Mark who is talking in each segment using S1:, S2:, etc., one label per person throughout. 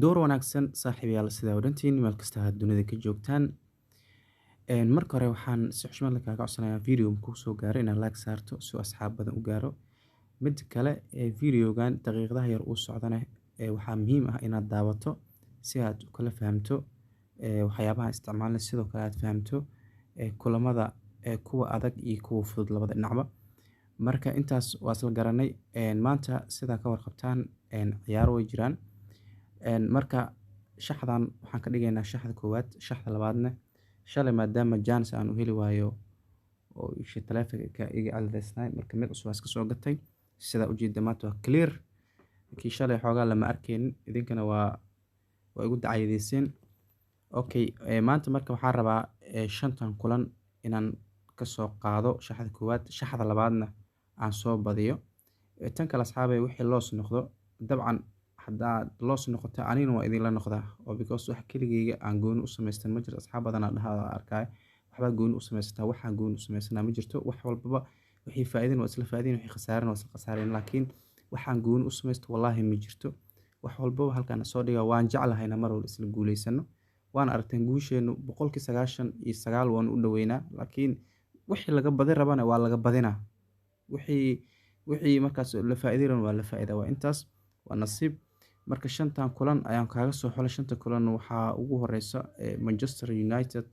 S1: Door wanaagsan saaxiibayaal sida odhantiin meel kasta aad dunida ka joogtaan. Marka hore waxaan si xushmad leh kaaga codsanayaa video kuu soo gaaray inaad like saarto si uu asxaab badan u gaaro. Mid kale videogan daqiiqadaha yar uu socdana waxaa muhiim ah inaad daawato si aad u kala fahamto waxyaabaha isticmaalna sidoo kale aad fahamto kulamada kuwa adag iyo kuwa fudud labada dhinacba. Marka intaas waa isla garanay maanta sida ka warqabtaan ciyaaro way jiraan. Marka shaxdan waxaan ka dhigaynaa shaxda koowaad, shaxda labaadna shalay maadaama Jans aan u heli waayo oo isha taleefanka iga cadaysnay marka mid cusub iska soo gatay sida ujeedada maanta waa clear kii shalay xoogaa lama arkeen idinkana waa igu dacayadeyseen. Okay, maanta marka waxaan rabaa shantan kulan inaan ka soo qaado shaxda koowaad, shaxda labaadna aan soo badiyo. Tan kale asxaabay wixii loos noqdo dabcan haddaad loos noqoto aniguna waa idinla noqdaa oo because wax keligeyga aan gooni u samaystan ma jiro asxaab badan aan dhahaa arkay waxba gooni u samaystaa waxaan gooni u samaysnaa ma jirto wax walbaba wixii faa'iidin waa isla faa'iidin wixii khasaaran waa isla khasaareen laakiin waxaan gooni u samaysto wallahi ma jirto wax walbaba halkaan soo dhiga waan jeclahayna mar walba isla guuleysano waan aragteen guusheenu 99% waan u dhaweynaa laakiin wixii laga badin rabana waa laga badinaa wixii markaas la faa'iideyn waa la faa'iidaa waa intaas waa nasiib. Marka shantan kulan ayaan kaaga soo xulay shanta kulan waxaa ugu horeysa Manchester United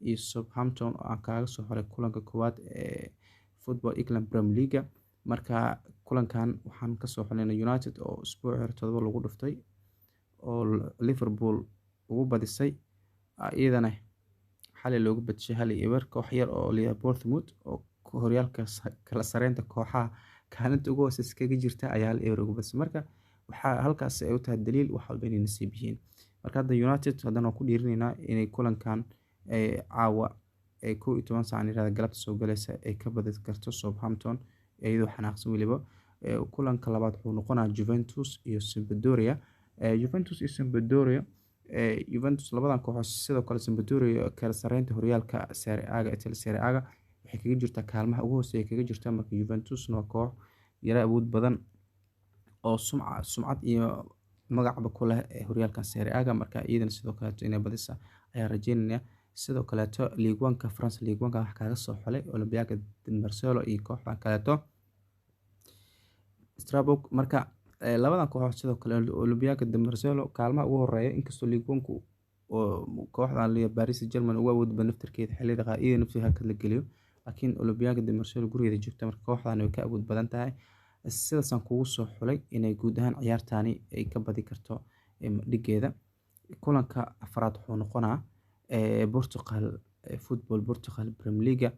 S1: iyo Southampton aan kaaga soo xulay kulanka koowaad Football England Premier League. Marka kulankan waxaan ka soo xulayna United oo usbuuc hore 7 lagu dhuftay oo Liverpool ugu badisay iyadana xalay loogu badshay hal eber koox yar oo Bournemouth oo horyaalka kala sareynta kooxaha kaalinta ugu hooseysa kaga jirta ayaa hal eber ugu badsay. Marka waxaa halkaas ay u tahay daliil wax walba inay nasiib yihiin. Marka hadda United haddana ku dhiirinaynaa inay kulankan caawa 11 saac galabta soo galaysa ay ka badin karto Southampton iyadoo xanaaqsan waliba. Kulanka labaad wuxuu noqonayaa Juventus iyo Sampdoria. Juventus iyo Sampdoria Juventus labadan kooxood sidoo kale Sampdoria kala sareynta horyaalka Serie A Italy Serie A waxay kaga jirtaa kaalmaha ugu hooseeya kaga jirta marka Juventus waa koox yara awood badan oo sumcad iyo magacba ku leh horyaalka Serie A marka iyadana sidoo kale inay badisa ayaa rajeynayaa. Sidoo kale Ligue 1 France Ligue 1 wax kaaga soo xulay Olympique de Marseille iyo kooxda kale Strasbourg. Marka labadan kooxood sidoo kale Olympique de Marseille kaalmaha ugu horeeya inkastoo Ligue 1 oo kooxdan Liga Paris German ugu awood badan naftirkeeda xilliga qaadida naftiisa halka la geliyo laakiin Olympique de Marseille gurigeeda joogta marka kooxdan way ka awood badan tahay. Sidaas aan kugu soo xulay inay guud ahaan ciyaartaani ay ka badi karto dhigeeda. Kulanka afraad wuxuu noqonaa Portugal Football Portugal Premier League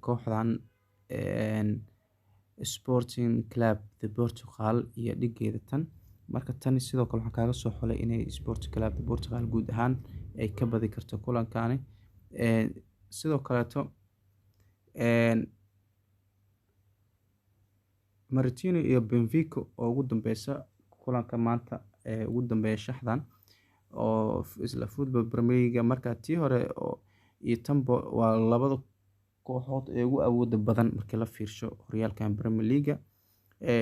S1: kooxdan Sporting Club de Portugal iyo dhigeeda tan marka tan sidoo kale waxaan kaaga soo xulay inay Sporting Club de Portugal guud ahaan ay ka badi karto kulankaani. Sidoo kale Martino iyo Benfica oo ugu dambeysa kulanka maanta ugu dambeeya shaxdan oo isla Football Premier League marka tii hore iyo tanbo waa labada kooxood ee ugu awood badan markii la fiirsho horyaalka Premier League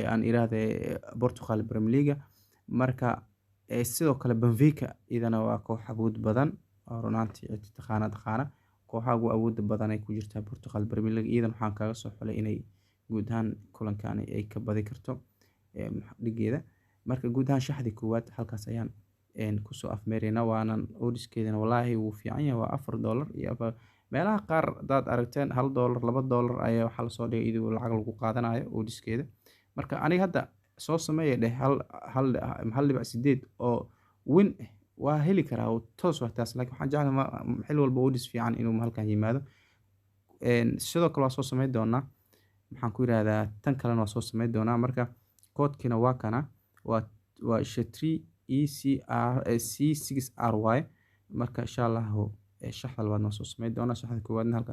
S1: aan iraahday Portugal Premier League. Marka sidoo kale Benfica idana waa koox awood badan oo runtii taqaana kooxaha ugu awood badan ay ku jirtaa Portugal Premier League iyadana waxaan kaaga soo xulay inay guud ahaan kulankan ay ka badi karto dhigeeda. Marka guud ahaan shaxdi koowaad halkaas ayaan ku soo afmeerayna waanan oddskeedana wallahi wuu fiican yahay waa $4 iyo meelaha qaar dad aragteen $1 $2 ayaa waxa la soo dhigay idoo lacag lagu qaadanayo oddskeeda. Marka aniga hadda soo sameeyay hal 8 oo win waa heli karaa oo toos waxtaas laakiin waxaan jeclahay xil walba odds fiican inuu halkan yimaado. Sidoo kale waa soo sameey doonaa maxaan ku yiraahdaa tan kalena waa soo sameey doonaa marka koodkina waa kana waa 3ECC6RY marka insha Allah shaxda labaad waa soo sameey doonaa shaxda koowaadna halkaas